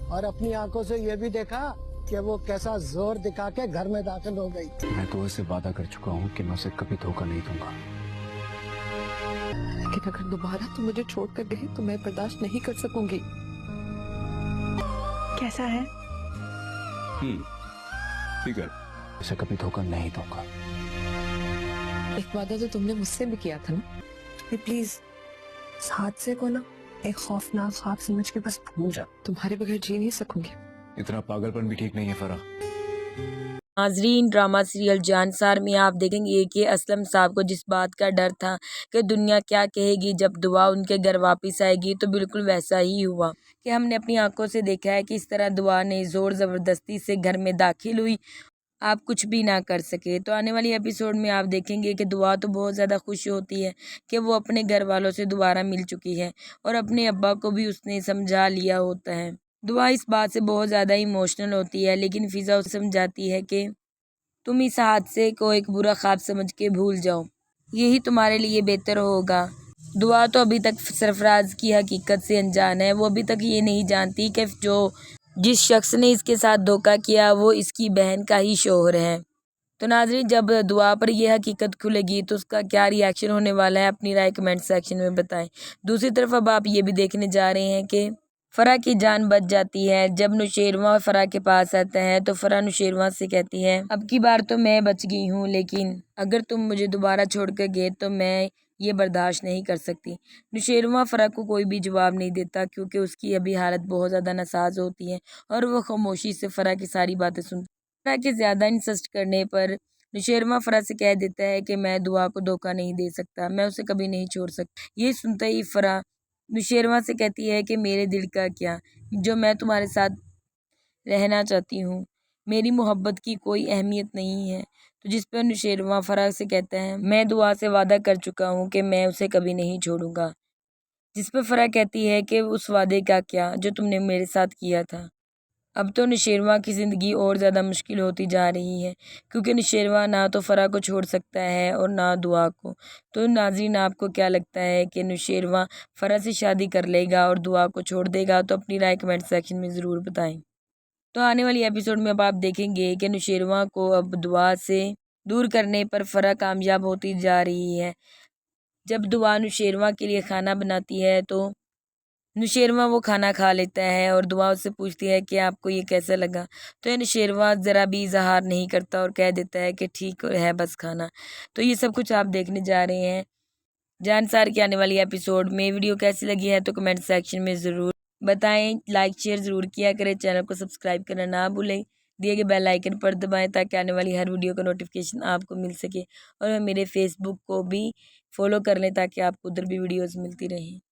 और अपनी आंखों से ये भी देखा कि वो कैसा जोर दिखा के घर में दाखिल हो गई। मैं तो उससे वादा कर चुका हूँ कि मैं उसे कभी धोखा नहीं दूंगा। लेकिन अगर दोबारा तुम मुझे छोड़कर गए तो मैं बर्दाश्त नहीं कर सकूंगी। कैसा है? ठीक है, उसे कभी धोखा नहीं दूंगा। एक वादा तो तुमने मुझसे भी किया था ना। प्लीज इस हादसे को ना एक खौफनाक ख्वाब समझ के बस भूल जाओ। तुम्हारे बगैर जी नहीं सकूंगी। इतना पागलपन भी ठीक नहीं है फराह। नाजरीन, ड्रामा सीरियल जानसार में आप देखेंगे कि असलम साहब को जिस बात का डर था कि दुनिया क्या कहेगी जब दुआ उनके घर वापस आएगी, तो बिल्कुल वैसा ही हुआ कि हमने अपनी आंखों से देखा है कि इस तरह दुआ ने ज़ोर ज़बरदस्ती से घर में दाखिल हुई, आप कुछ भी ना कर सके। तो आने वाली एपिसोड में आप देखेंगे कि दुआ तो बहुत ज़्यादा खुश होती है कि वो अपने घर वालों से दोबारा मिल चुकी है और अपने अब्बा को भी उसने समझा लिया होता है। दुआ इस बात से बहुत ज़्यादा इमोशनल होती है, लेकिन फिज़ा उसे समझाती है कि तुम इस हादसे को एक बुरा ख्वाब समझ के भूल जाओ, यही तुम्हारे लिए बेहतर होगा। दुआ तो अभी तक सरफराज की हकीकत से अनजान है। वो अभी तक ये नहीं जानती कि जिस शख्स ने इसके साथ धोखा किया वो इसकी बहन का ही शौहर है। तो नाज़रीन, जब दुआ पर यह हकीकत खुलेगी तो उसका क्या रिएक्शन होने वाला है, अपनी राय कमेंट सेक्शन में बताएं। दूसरी तरफ अब आप ये भी देखने जा रहे हैं कि फरा की जान बच जाती है। जब नुशेरवा फरा के पास आता है तो फरा नुशेरवा से कहती है, अब की बार तो मैं बच गई हूँ, लेकिन अगर तुम मुझे दोबारा छोड़ कर गए तो मैं ये बर्दाश्त नहीं कर सकती। नुशेरवा फरा को कोई भी जवाब नहीं देता क्योंकि उसकी अभी हालत बहुत ज़्यादा नासाज होती है और वो खामोशी से फरा की सारी बातें सुनती। फरा के ज़्यादा इंसिस्ट करने पर नुशेरवा फरा से कह देता है कि मैं दुआ को धोखा नहीं दे सकता, मैं उसे कभी नहीं छोड़ सकता। ये सुनते ही फरा नुशेरवा से कहती है कि मेरे दिल का क्या, जो मैं तुम्हारे साथ रहना चाहती हूँ, मेरी मोहब्बत की कोई अहमियत नहीं है। तो जिस पर नुशेरवा फरा से कहता है, मैं दुआ से वादा कर चुका हूँ कि मैं उसे कभी नहीं छोड़ूंगा। जिस पर फरा कहती है कि उस वादे का क्या जो तुमने मेरे साथ किया था। अब तो नुशेरवा की ज़िंदगी और ज़्यादा मुश्किल होती जा रही है क्योंकि नुशेरवा ना तो फरा को छोड़ सकता है और ना दुआ को। तो नाज़रीन, आपको क्या लगता है कि नुशेरवा फरा से शादी कर लेगा और दुआ को छोड़ देगा? तो अपनी राय कमेंट सेक्शन में ज़रूर बताएं। तो आने वाली एपिसोड में अब आप देखेंगे कि नुशेरवा को अब दुआ से दूर करने पर फरा कामयाब होती जा रही है। जब दुआ नुशेरवा के लिए खाना बनाती है तो नुशेरवा वो खाना खा लेता है और दुआ उससे पूछती है कि आपको ये कैसा लगा। तो ये नुशेरवा ज़रा भी इजहार नहीं करता और कह देता है कि ठीक है बस खाना। तो ये सब कुछ आप देखने जा रहे हैं जानसार की आने वाली एपिसोड में। वीडियो कैसी लगी है तो कमेंट सेक्शन में ज़रूर बताएं। लाइक शेयर ज़रूर किया करें, चैनल को सब्सक्राइब करना ना भूलें, दिए गए बेल आइकन पर दबाएं ताकि आने वाली हर वीडियो का नोटिफिकेशन आपको मिल सके। और मेरे फेसबुक को भी फॉलो कर लें ताकि आपको उधर भी वीडियोज़ मिलती रहें।